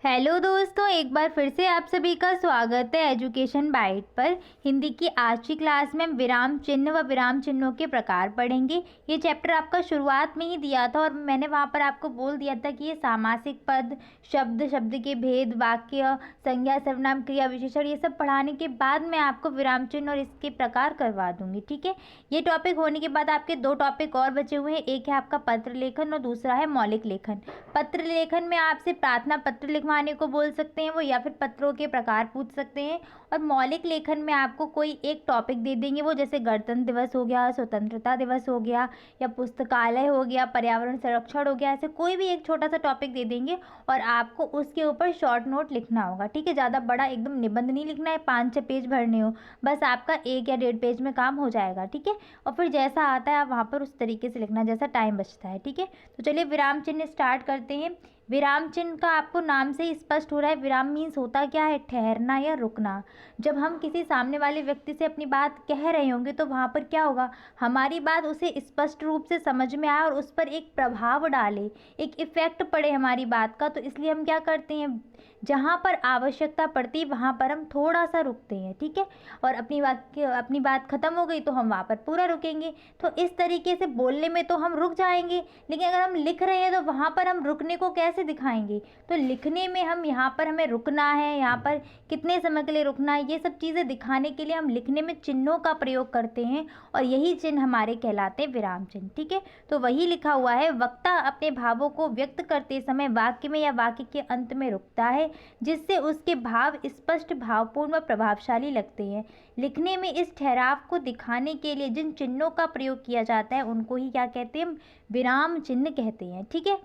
Hello दोस्तों, एक बार फिर से आप सभी का स्वागत है एजुकेशन बाइट पर। हिंदी की आज की क्लास में हम विराम चिन्ह व विराम चिन्हों के प्रकार पढ़ेंगे। ये चैप्टर आपका शुरुआत में ही दिया था और मैंने वहाँ पर आपको बोल दिया था कि ये सामासिक पद, शब्द, शब्द के भेद, वाक्य, संज्ञा, सर्वनाम, क्रिया विशेषण, ये सब पढ़ाने के बाद मैं आपको विराम चिन्ह और इसके प्रकार करवा दूंगी। ठीक है, ये टॉपिक होने के बाद आपके दो टॉपिक और बचे हुए हैं। एक है आपका पत्र लेखन और दूसरा है मौलिक लेखन। पत्र लेखन में आपसे प्रार्थना पत्र लिखवाने को बोल सकते हैं वो, या फिर पत्रों के प्रकार पूछ सकते हैं। और मौलिक लेखन में आपको कोई एक टॉपिक दे देंगे वो, जैसे गणतंत्र दिवस हो गया, स्वतंत्रता दिवस हो गया, या पुस्तकालय हो गया, पर्यावरण संरक्षण हो गया, ऐसे कोई भी एक छोटा सा टॉपिक दे देंगे और आपको उसके ऊपर शॉर्ट नोट लिखना होगा। ठीक है, ज़्यादा बड़ा एकदम निबंध नहीं लिखना है, 5-6 पेज भरने हो, बस आपका 1 या 1.5 पेज में काम हो जाएगा। ठीक है, और फिर जैसा आता है आप वहाँ पर उस तरीके से लिखना जैसा टाइम बचता है। ठीक है, तो चलिए विराम चिन्ह स्टार्ट करते हैं। विराम चिन्ह का आपको नाम से ही स्पष्ट हो रहा है, विराम मीन्स होता क्या है, ठहरना या रुकना। जब हम किसी सामने वाले व्यक्ति से अपनी बात कह रहे होंगे तो वहाँ पर क्या होगा, हमारी बात उसे स्पष्ट रूप से समझ में आए और उस पर एक प्रभाव डाले, एक इफेक्ट पड़े हमारी बात का। तो इसलिए हम क्या करते हैं, जहाँ पर आवश्यकता पड़ती है वहाँ पर हम थोड़ा सा रुकते हैं। ठीक है, और अपनी बात खत्म हो गई तो हम वहाँ पर पूरा रुकेंगे। तो इस तरीके से बोलने में तो हम रुक जाएंगे, लेकिन अगर हम लिख रहे हैं तो वहाँ पर हम रुकने को कैसे दिखाएंगे। तो लिखने में हम यहाँ पर हमें रुकना है, यहाँ पर कितने समय के लिए रुकना है, ये सब चीज़ें दिखाने के लिए हम लिखने में चिन्हों का प्रयोग करते हैं और यही चिन्ह हमारे कहलाते हैं विराम चिन्ह। ठीक है, तो वही लिखा हुआ है, वक्ता अपने भावों को व्यक्त करते समय वाक्य में या वाक्य के अंत में रुकता है, जिससे उसके भाव स्पष्ट, भावपूर्ण व प्रभावशाली लगते हैं। लिखने में इस ठहराव को दिखाने के लिए जिन चिन्हों का प्रयोग किया जाता है उनको ही क्या कहते हैं, विराम चिन्ह कहते हैं। ठीक है,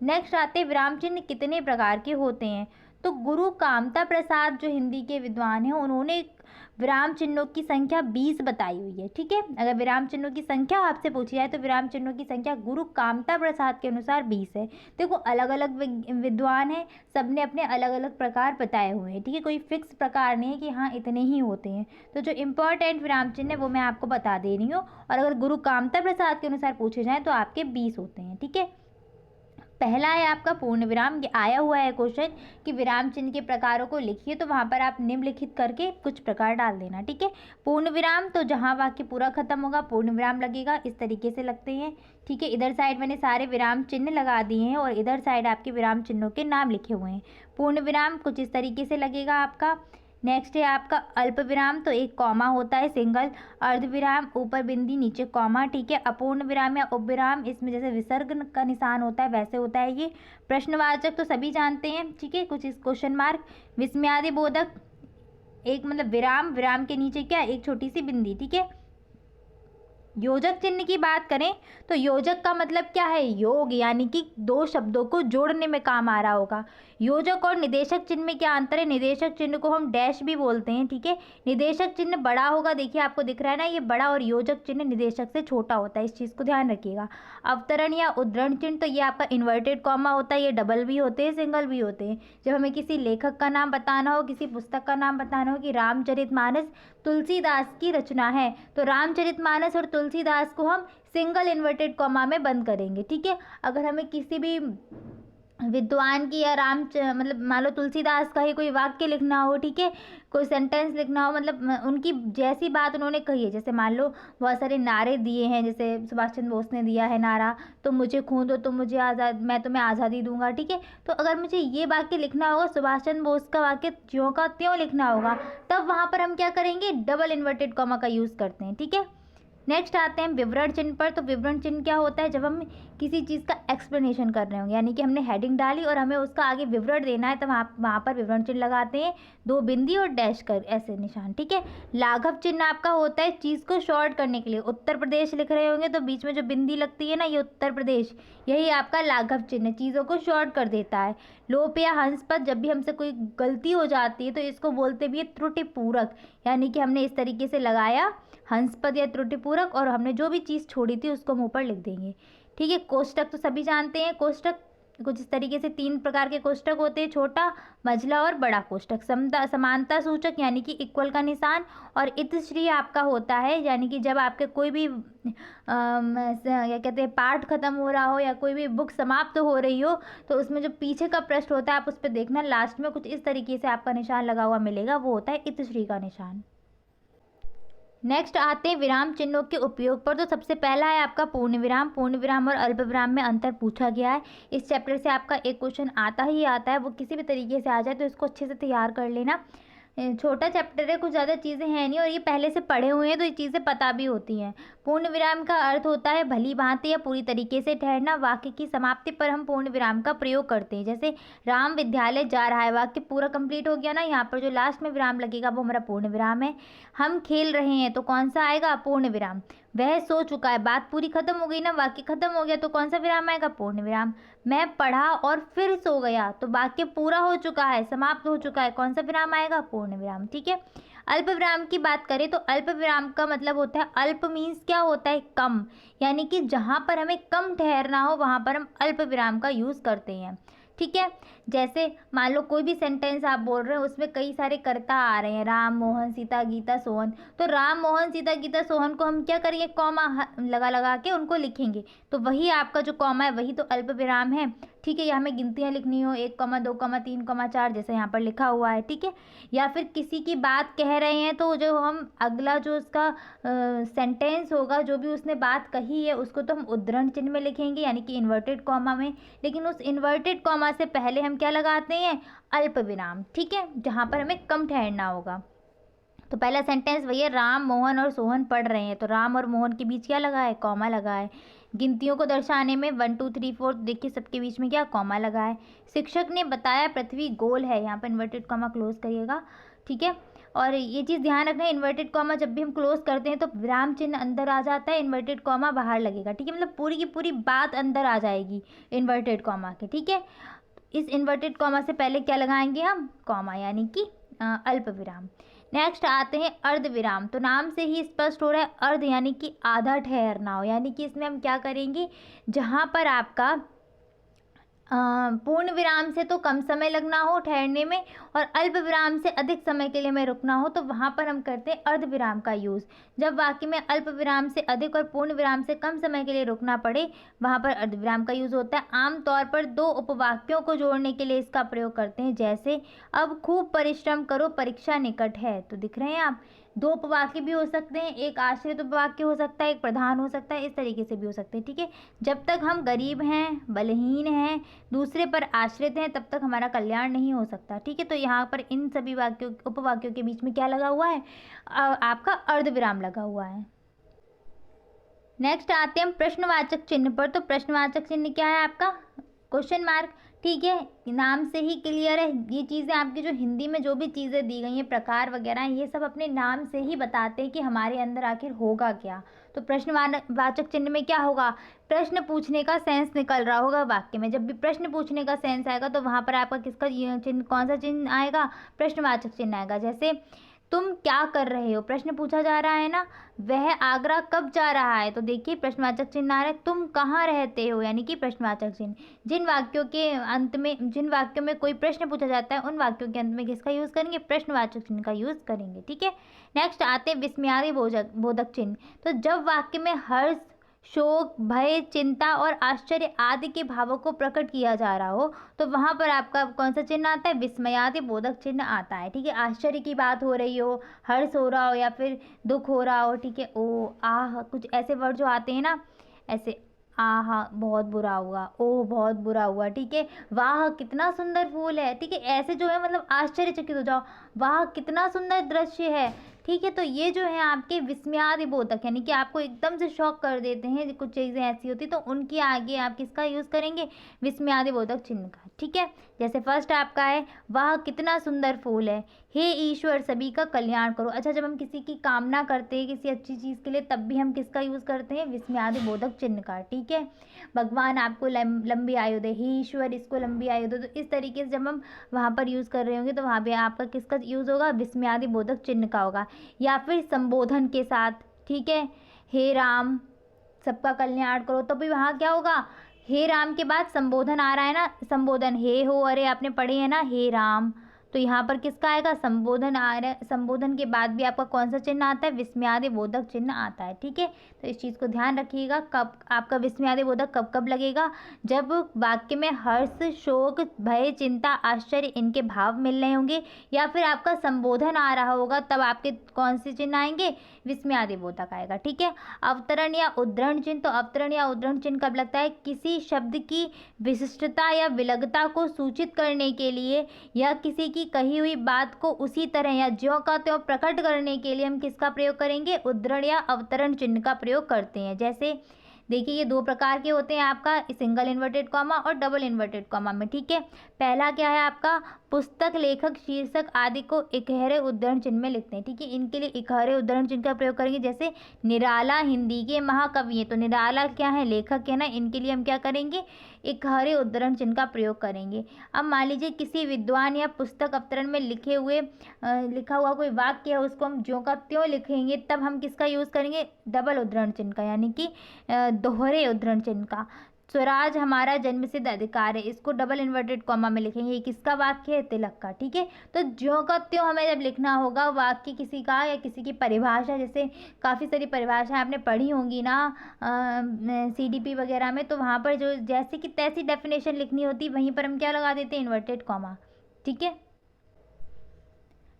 नेक्स्ट आते हैं विराम चिन्ह कितने प्रकार के होते हैं। तो गुरु कामता प्रसाद जो हिंदी के विद्वान हैं उन्होंने विराम चिन्हों की संख्या 20 बताई हुई है। ठीक है, अगर विराम चिन्हों की संख्या आपसे पूछी जाए तो विराम चिन्हों की संख्या गुरु कामता प्रसाद के अनुसार 20 है। देखो अलग अलग विद्वान हैं, सबने अपने अलग अलग प्रकार बताए हुए हैं। ठीक है, कोई फिक्स प्रकार नहीं है कि हाँ इतने ही होते हैं। तो जो इम्पोर्टेंट विराम चिन्ह है वो मैं आपको बता दे रही हूँ, और अगर गुरु कामता प्रसाद के अनुसार पूछे जाए तो आपके 20 होते हैं। ठीक है, पहला है आपका पूर्ण विराम। ये आया हुआ है क्वेश्चन कि विराम चिन्ह के प्रकारों को लिखिए, तो वहाँ पर आप निम्नलिखित करके कुछ प्रकार डाल देना। ठीक है, पूर्ण विराम तो जहाँ वाक्य पूरा खत्म होगा पूर्ण विराम लगेगा, इस तरीके से लगते हैं। ठीक है, इधर साइड मैंने सारे विराम चिन्ह लगा दिए हैं और इधर साइड आपके विराम चिन्हों के नाम लिखे हुए हैं। पूर्ण विराम कुछ इस तरीके से लगेगा आपका। नेक्स्ट है आपका अल्प विराम, तो एक कॉमा होता है सिंगल। अर्ध विराम ऊपर बिंदी नीचे कॉमा। ठीक है, अपूर्ण विराम या उपविराम, इसमें जैसे विसर्ग का निशान होता है वैसे होता है ये। प्रश्नवाचक तो सभी जानते हैं। ठीक है, कुछ इस क्वेश्चन मार्क। विस्मयादि बोधक, एक मतलब विराम, विराम के नीचे क्या, एक छोटी सी बिंदी। ठीक है, योजक चिन्ह की बात करें तो योजक का मतलब क्या है, योग, यानी कि दो शब्दों को जोड़ने में काम आ रहा होगा। योजक और निदेशक चिन्ह में क्या अंतर है, निदेशक चिन्ह को हम डैश भी बोलते हैं। ठीक है, निदेशक चिन्ह बड़ा होगा, देखिए आपको दिख रहा है ना ये बड़ा, और योजक चिन्ह निदेशक से छोटा होता है, इस चीज़ को ध्यान रखिएगा। अवतरण या उद्धरण चिन्ह, तो ये आपका इन्वर्टेड कॉमा होता है, ये डबल भी होते हैं सिंगल भी होते हैं। जब हमें किसी लेखक का नाम बताना हो, किसी पुस्तक का नाम बताना हो कि रामचरितमानस तुलसीदास की रचना है, तो रामचरितमानस और तुलसीदास को हम सिंगल इन्वर्टेड कॉमा में बंद करेंगे। ठीक है, अगर हमें किसी भी विद्वान की या मतलब मान लो तुलसीदास का ही कोई वाक्य लिखना हो, ठीक है, कोई सेंटेंस लिखना हो, मतलब उनकी जैसी बात उन्होंने कही है, जैसे मान लो बहुत सारे नारे दिए हैं, जैसे सुभाष चंद्र बोस ने दिया है नारा, तुम मुझे खून दो तुम मुझे आज़ाद, मैं तुम्हें आज़ादी दूंगा। ठीक है, तो अगर मुझे ये वाक्य लिखना होगा, सुभाष चंद्र बोस का वाक्य त्यों का त्यों लिखना होगा, तब वहाँ पर हम क्या करेंगे, डबल इन्वर्टेड कॉमा का यूज़ करते हैं। ठीक है, नेक्स्ट आते हैं विवरण चिन्ह पर। तो विवरण चिन्ह क्या होता है, जब हम किसी चीज़ का एक्सप्लेनेशन कर रहे होंगे, यानी कि हमने हेडिंग डाली और हमें उसका आगे विवरण देना है, तो वहाँ पर विवरण चिन्ह लगाते हैं, 2 बिंदी और डैश कर ऐसे निशान। ठीक है, लाघव चिन्ह आपका होता है चीज़ को शॉर्ट करने के लिए। उत्तर प्रदेश लिख रहे होंगे तो बीच में जो बिंदी लगती है ना, ये उत्तर प्रदेश, यही आपका लाघव चिन्ह चीज़ों को शॉर्ट कर देता है। लोप या हंस पद, जब भी हमसे कोई गलती हो जाती है तो इसको बोलते भी है त्रुटिपूरक, यानी कि हमने इस तरीके से लगाया हंस पद या त्रुटिपूरक और हमने जो भी चीज़ छोड़ी थी उसको हम ऊपर लिख देंगे। ठीक है, कोष्टक तो सभी जानते हैं, कोष्टक कुछ इस तरीके से 3 प्रकार के कोष्ठक होते हैं, छोटा, मझला और बड़ा कोष्ठक। समता समानता सूचक यानी कि इक्वल का निशान, और इतश्री आपका होता है यानी कि जब आपके कोई भी क्या कहते हैं पाठ खत्म हो रहा हो या कोई भी बुक समाप्त हो रही हो, तो उसमें जो पीछे का पृष्ठ होता है आप उस पर देखना, लास्ट में कुछ इस तरीके से आपका निशान लगा हुआ मिलेगा, वो होता है इतश्री का निशान। नेक्स्ट आते हैं विराम चिन्हों के उपयोग पर। तो सबसे पहला है आपका पूर्ण विराम। पूर्ण विराम और अल्प विराम में अंतर पूछा गया है। इस चैप्टर से आपका एक क्वेश्चन आता ही आता है, वो किसी भी तरीके से आ जाए तो इसको अच्छे से तैयार कर लेना। छोटा चैप्टर है, कुछ ज़्यादा चीज़ें हैं नहीं और ये पहले से पढ़े हुए हैं तो ये चीज़ें पता भी होती हैं। पूर्ण विराम का अर्थ होता है भली भांति या पूरी तरीके से ठहरना। वाक्य की समाप्ति पर हम पूर्ण विराम का प्रयोग करते हैं। जैसे राम विद्यालय जा रहा है, वाक्य पूरा कंप्लीट हो गया ना, यहाँ पर जो लास्ट में विराम लगेगा वो हमारा पूर्ण विराम है। हम खेल रहे हैं तो कौन सा आएगा? पूर्ण विराम। वह सो चुका है, बात पूरी खत्म हो गई ना, वाक्य खत्म हो गया तो कौन सा विराम आएगा? पूर्ण विराम। मैं पढ़ा और फिर सो गया तो वाक्य पूरा हो चुका है, समाप्त हो चुका है, कौन सा विराम आएगा? पूर्ण विराम। ठीक है। अल्प विराम की बात करें तो अल्प विराम का मतलब होता है, अल्प मीन्स क्या होता है? कम, यानी कि जहाँ पर हमें कम ठहरना हो वहाँ पर हम अल्प विराम का यूज़ करते हैं। ठीक है। जैसे मान लो कोई भी सेंटेंस आप बोल रहे हो, उसमें कई सारे कर्ता आ रहे हैं, राम, मोहन, सीता, गीता, सोहन। तो राम, मोहन, सीता, गीता, सोहन को हम क्या करेंगे? कॉमा लगा लगा के उनको लिखेंगे। तो वही आपका जो कॉमा है वही तो अल्प विराम है। ठीक है। या हमें गिनतियाँ लिखनी हो 1, 2, 3, 4 जैसे यहाँ पर लिखा हुआ है। ठीक है। या फिर किसी की बात कह रहे हैं तो जो हम अगला जो उसका सेंटेंस होगा, जो भी उसने बात कही है उसको तो हम उद्धरण चिन्ह में लिखेंगे, यानी कि इन्वर्टेड कॉमा में। लेकिन उस इन्वर्टेड कॉमा से पहले हम क्या लगाते हैं? अल्प विराम। ठीक है। जहाँ पर हमें कम ठहरना होगा। तो पहला सेंटेंस वही है, राम, मोहन और सोहन पढ़ रहे हैं, तो राम और मोहन के बीच क्या लगा है? कॉमा लगा है। गिनतियों को दर्शाने में 1, 2, 3, 4 देखिए सबके बीच में क्या? कॉमा लगा है। शिक्षक ने बताया पृथ्वी गोल है, यहाँ पर इन्वर्टेड कॉमा क्लोज करिएगा। ठीक है। और ये चीज़ ध्यान रखना है, इन्वर्टेड कॉमा जब भी हम क्लोज करते हैं तो विराम चिन्ह अंदर आ जाता है, इन्वर्टेड कॉमा बाहर लगेगा। ठीक है। मतलब पूरी की पूरी बात अंदर आ जाएगी इन्वर्टेड कॉमा के। ठीक है। इस इन्वर्टेड कॉमा से पहले क्या लगाएंगे हम? कॉमा, यानी कि अल्प विराम। नेक्स्ट आते हैं अर्ध विराम। तो नाम से ही स्पष्ट हो रहा है, अर्ध यानी कि आधा ठहरना हो, यानी कि इसमें हम क्या करेंगे? जहाँ पर आपका पूर्ण विराम से तो कम समय लगना हो ठहरने में और अल्प विराम से अधिक समय के लिए हमें रुकना हो, तो वहाँ पर हम करते हैं अर्ध विराम का यूज़। जब वाक्य में अल्प विराम से अधिक और पूर्ण विराम से कम समय के लिए रुकना पड़े, वहाँ पर अर्ध विराम का यूज़ होता है। आमतौर पर 2 उपवाक्यों को जोड़ने के लिए इसका प्रयोग करते हैं, जैसे अब खूब परिश्रम करो, परीक्षा निकट है। तो दिख रहे हैं आप, 2 उपवाक्य भी हो सकते हैं, एक आश्रित उपवाक्य हो सकता है, एक प्रधान हो सकता है, इस तरीके से भी हो सकते हैं। ठीक है। जब तक हम गरीब हैं, बलहीन हैं, दूसरे पर आश्रित हैं, तब तक हमारा कल्याण नहीं हो सकता। ठीक है। तो यहाँ पर इन सभी वाक्यों उपवाक्यों के बीच में क्या लगा हुआ है? आपका अर्ध विराम लगा हुआ है। नेक्स्ट आते हैं हम प्रश्नवाचक चिन्ह पर। तो प्रश्नवाचक चिन्ह क्या है आपका? Question mark. ठीक है। नाम से ही क्लियर है, ये चीज़ें आपकी जो हिंदी में जो भी चीज़ें दी गई हैं, प्रकार वगैरह, ये सब अपने नाम से ही बताते हैं कि हमारे अंदर आखिर होगा क्या। तो प्रश्नवाचक चिन्ह में क्या होगा? प्रश्न पूछने का सेंस निकल रहा होगा वाक्य में। जब भी प्रश्न पूछने का सेंस आएगा तो वहाँ पर आपका किसका चिन्ह, कौन सा चिन्ह आएगा? प्रश्नवाचक चिन्ह आएगा। जैसे तुम क्या कर रहे हो, प्रश्न पूछा जा रहा है ना। वह आगरा कब जा रहा है, तो देखिए प्रश्नवाचक चिन्ह आ रहा है। तुम कहाँ रहते हो, यानी कि प्रश्नवाचक चिन्ह। जिन वाक्यों के अंत में, जिन वाक्यों में कोई प्रश्न पूछा जाता है, उन वाक्यों के अंत में किसका यूज़ करेंगे? प्रश्नवाचक चिन्ह का यूज़ करेंगे। ठीक है। नेक्स्ट आते हैं विस्मयादि बोधक चिन्ह। तो जब वाक्य में हर्ष, शोक, भय, चिंता और आश्चर्य आदि के भावों को प्रकट किया जा रहा हो, तो वहाँ पर आपका कौन सा चिन्ह आता है? विस्मयादि बोधक चिन्ह आता है। ठीक है। आश्चर्य की बात हो रही हो, हर्ष हो रहा हो या फिर दुख हो रहा हो। ठीक है। ओ, आह, कुछ ऐसे वर्ड जो आते हैं ना, ऐसे आह बहुत बुरा हुआ, ओह बहुत बुरा हुआ। ठीक है। वाह कितना सुंदर फूल है। ठीक है। ऐसे जो है मतलब आश्चर्यचकित हो जाओ, वाह कितना सुंदर दृश्य है। ठीक है। तो ये जो है आपके विस्मयादि बोधक, यानी कि आपको एकदम से शॉक कर देते हैं, कुछ चीज़ें ऐसी होती तो उनके आगे आप किसका यूज़ करेंगे? विस्मयादि बोधक चिन्ह का। ठीक है। जैसे फर्स्ट आपका है, वह कितना सुंदर फूल है, हे ईश्वर सभी का कल्याण करो। अच्छा, जब हम किसी की कामना करते हैं किसी अच्छी चीज़ के लिए, तब भी हम किसका यूज़ करते हैं? विस्मयादि बोधक चिन्ह का। ठीक है। भगवान आपको लंबी आयु दे, हे ईश्वर इसको लंबी आयु दे। तो इस तरीके से जब हम वहाँ पर यूज़ कर रहे होंगे तो वहाँ पे आपका किसका यूज़ होगा? विस्मयादि बोधक चिन्ह का होगा। या फिर संबोधन के साथ, ठीक है, हे राम सबका कल्याण करो, तो भी वहाँ क्या होगा? हे राम के बाद संबोधन आ रहा है ना, संबोधन हे हो, अरे आपने पढ़े है ना, हे राम, तो यहाँ पर किसका आएगा, संबोधन आ रहा है। संबोधन के बाद भी आपका कौन सा चिन्ह आता है, विस्मयादि बोधक चिन्ह आता है। ठीक है, तो इस चीज़ को ध्यान रखिएगा। कब आपका विस्मयादि बोधक कब कब लगेगा, जब वाक्य में हर्ष, शोक, भय, चिंता, आश्चर्य इनके भाव मिल रहे होंगे, या फिर आपका संबोधन आ रहा होगा, तब आपके कौन से चिन्ह आएंगे, विस्मयादि बोधक आएगा। ठीक है, अवतरण या उद्धरण चिन्ह, तो अवतरण या उद्धरण चिन्ह कब लगता है, किसी शब्द की विशिष्टता या विलगता को सूचित करने के लिए, या किसी की कही हुई बात को उसी तरह या ज्यों का त्यों प्रकट करने के लिए हम किसका प्रयोग करेंगे, उद्धरण या अवतरण चिन्ह का प्रयोग करते हैं। जैसे देखिए, ये दो प्रकार के होते हैं आपका, सिंगल इन्वर्टेड कॉमा और डबल इन्वर्टेड कॉमा में। ठीक है, पहला क्या है आपका, पुस्तक, लेखक, शीर्षक आदि को इकहरे उद्धरण चिन्ह में लिखते हैं। ठीक है, इनके लिए इकहरे उद्धरण चिन्ह का प्रयोग करेंगे। जैसे निराला हिंदी के महाकवि हैं, तो निराला क्या है, लेखक है ना, इनके लिए हम क्या करेंगे, इकहरे उद्धरण चिन्ह का प्रयोग करेंगे। अब मान लीजिए किसी विद्वान या पुस्तक अवतरण में लिखा हुआ कोई वाक्य है, उसको हम ज्यों का त्यों लिखेंगे, तब हम किसका यूज़ करेंगे, डबल उद्धरण चिन्ह का, यानी कि दोहरे उद्धरण चिन्ह का। स्वराज हमारा जन्मसिद्ध अधिकार है, इसको डबल इन्वर्टेड कॉमा में लिखेंगे। ये किसका वाक्य है, तिलक का। ठीक है, तो ज्यों का त्यों हमें जब लिखना होगा वाक्य किसी का या किसी की परिभाषा, जैसे काफ़ी सारी परिभाषाएं आपने पढ़ी होंगी ना CDP वगैरह में, तो वहाँ पर जो जैसे कि तैसी डेफिनेशन लिखनी होती, वहीं पर हम क्या लगा देते हैं, इन्वर्टेड कॉमा। ठीक है,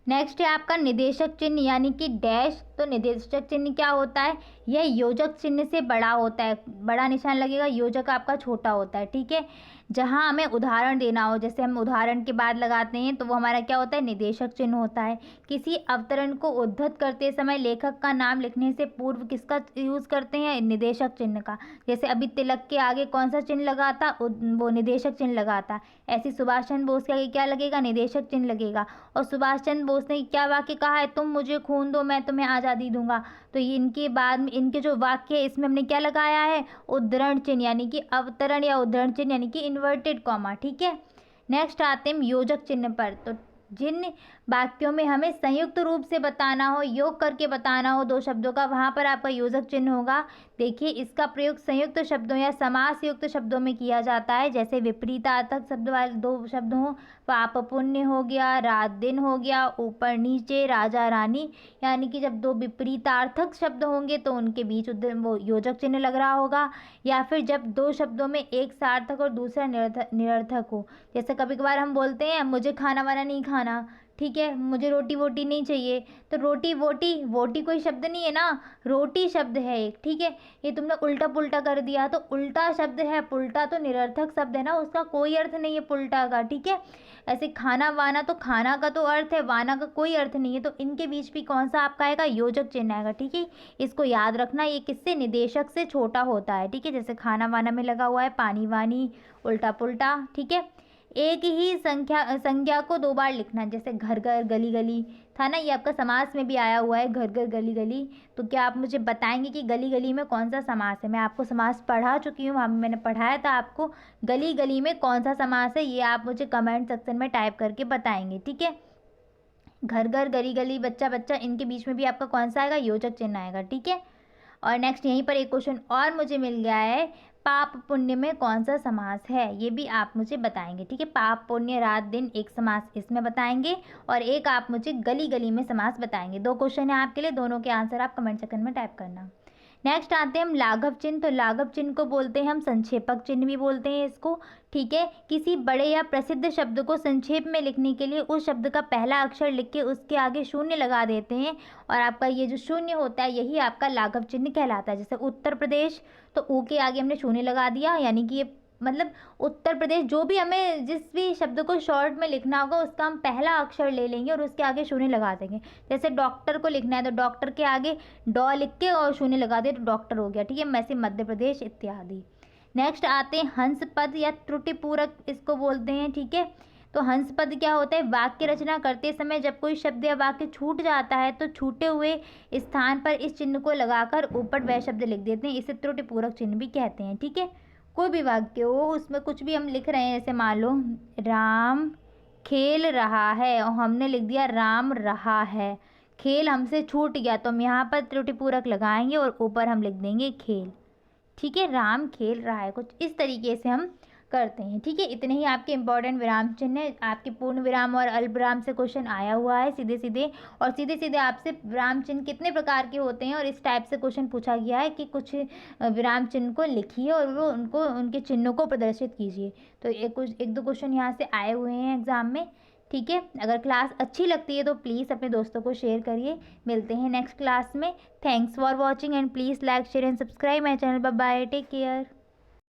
नेक्स्ट है आपका निदेशक चिन्ह यानी कि डैश। तो निदेशक चिन्ह क्या होता है, यह योजक चिन्ह से बड़ा होता है, बड़ा निशान लगेगा, योजक आपका छोटा होता है। ठीक है, जहां हमें उदाहरण देना हो, जैसे हम उदाहरण के बाद लगाते हैं, तो वो हमारा क्या होता है, निदेशक चिन्ह होता है। किसी अवतरण को उद्धृत करते समय लेखक का नाम लिखने से पूर्व किसका यूज़ करते हैं, निदेशक चिन्ह का। जैसे अभी तिलक के आगे कौन सा चिन्ह लगा था, वो निदेशक चिन्ह लगा था। ऐसे सुभाष चंद्र बोस के आगे क्या लगेगा, निदेशक चिन्ह लगेगा। और सुभाष चंद्र बोस ने क्या वाक्य कहा है, तुम मुझे खून दो मैं तुम्हें आज़ादी दूंगा, तो ये इनके बाद में इनके जो वाक्य है इसमें हमने क्या लगाया है, उद्धरण चिन्ह यानी कि अवतरण या उद्धरण चिन्ह यानी कि इन्वर्टेड कॉमा। ठीक है, नेक्स्ट आते हैं योजक चिन्ह पर। तो जिन वाक्यों में हमें संयुक्त रूप से बताना हो, योग करके बताना हो दो शब्दों का, वहाँ पर आपका योजक चिन्ह होगा। देखिए, इसका प्रयोग संयुक्त शब्दों या समास युक्त शब्दों में किया जाता है। जैसे विपरीतार्थक शब्द वाले दो शब्द हों, पाप पुण्य हो गया, रात दिन हो गया, ऊपर नीचे, राजा रानी, यानी कि जब दो विपरीतार्थक शब्द होंगे तो उनके बीच वो योजक चिन्ह लग रहा होगा। या फिर जब दो शब्दों में एक सार्थक और दूसरा निरर्थक हो, जैसे कभी कभार हम बोलते हैं मुझे खाना वाना नहीं खाना, ठीक है, मुझे रोटी वोटी नहीं चाहिए, तो रोटी वोटी, वोटी कोई शब्द नहीं है ना, रोटी शब्द है एक। ठीक है, ये तुमने उल्टा पुल्टा कर दिया, तो उल्टा शब्द है, पुल्टा तो निरर्थक शब्द है ना, उसका कोई अर्थ नहीं है पुल्टा का। ठीक है, ऐसे खाना वाना, तो खाना का तो अर्थ है, वाना का कोई अर्थ नहीं है, तो इनके बीच भी कौन सा आपका आएगा, योजक चिन्ह आएगा। ठीक है, इसको याद रखना, ये किससे, निदेशक से छोटा होता है। ठीक है, जैसे खाना वाना में लगा हुआ है पानी वानी, उल्टा पुल्टा। ठीक है, एक ही संज्ञा को दो बार लिखना, जैसे घर घर गली गली था ना, ये आपका समास में भी आया हुआ है, घर घर गली गली। तो क्या आप मुझे बताएंगे कि गली गली में कौन सा समास है, मैं आपको समास पढ़ा चुकी हूँ, वहाँ मैंने पढ़ाया था आपको, गली गली में कौन सा समास है, ये आप मुझे कमेंट सेक्शन में टाइप करके बताएंगे। ठीक है, घर घर गली गली, बच्चा बच्चा, इनके बीच में भी आपका कौन सा आएगा, योजक चिन्ह आएगा। ठीक है, और नेक्स्ट यहीं पर एक क्वेश्चन और मुझे मिल गया है, पाप पुण्य में कौन सा समास है, ये भी आप मुझे बताएंगे। ठीक है, पाप पुण्य रात दिन एक समास इसमें बताएंगे, और एक आप मुझे गली गली में समास बताएंगे। दो क्वेश्चन है आपके लिए, दोनों के आंसर आप कमेंट सेक्शन में टाइप करना। नेक्स्ट आते हैं हम लाघव चिन्ह। तो लाघव चिन्ह को बोलते हैं हम संक्षेपक चिन्ह भी बोलते हैं इसको। ठीक है, किसी बड़े या प्रसिद्ध शब्द को संक्षेप में लिखने के लिए उस शब्द का पहला अक्षर लिख के उसके आगे शून्य लगा देते हैं, और आपका ये जो शून्य होता है यही आपका लाघव चिन्ह कहलाता है। जैसे उत्तर प्रदेश, तो ऊ के आगे हमने शून्य लगा दिया, यानी कि ये मतलब उत्तर प्रदेश, जो भी हमें जिस भी शब्द को शॉर्ट में लिखना होगा उसका हम पहला अक्षर ले लेंगे और उसके आगे शून्य लगा देंगे। जैसे डॉक्टर को लिखना है तो डॉक्टर के आगे डॉ लिख के और शून्य लगा दे तो डॉक्टर हो गया। ठीक है, वैसे मध्य प्रदेश इत्यादि। नेक्स्ट आते हैं हंस पद या त्रुटि पूरक इसको बोलते हैं। ठीक है, तो हंस पद क्या होता है, वाक्य रचना करते समय जब कोई शब्द या वाक्य छूट जाता है तो छूटे हुए स्थान पर इस चिन्ह को लगाकर ऊपर वह शब्द लिख देते हैं, इसे त्रुटि पूरक चिन्ह भी कहते हैं। ठीक है, कोई भी वाक्य हो उसमें कुछ भी हम लिख रहे हैं, जैसे मान लो राम खेल रहा है और हमने लिख दिया राम रहा है, खेल हमसे छूट गया तो हम यहाँ पर त्रुटिपूरक लगाएंगे और ऊपर हम लिख देंगे खेल। ठीक है, राम खेल रहा है, कुछ इस तरीके से हम करते हैं। ठीक है, इतने ही आपके इंपॉर्टेंट विराम चिन्ह है। आपके पूर्ण विराम और अल्पविराम से क्वेश्चन आया हुआ है सीधे सीधे, और सीधे सीधे आपसे विराम चिन्ह कितने प्रकार के होते हैं और इस टाइप से क्वेश्चन पूछा गया है कि कुछ विराम चिन्ह को लिखिए और वो उनको उनके चिन्हों को प्रदर्शित कीजिए। तो एक दो क्वेश्चन यहाँ से आए हुए हैं एग्जाम में। ठीक है, अगर क्लास अच्छी लगती है तो प्लीज़ अपने दोस्तों को शेयर करिए। मिलते हैं नेक्स्ट क्लास में। Thanks for watching and please like share and subscribe my channel. Bye bye, take care.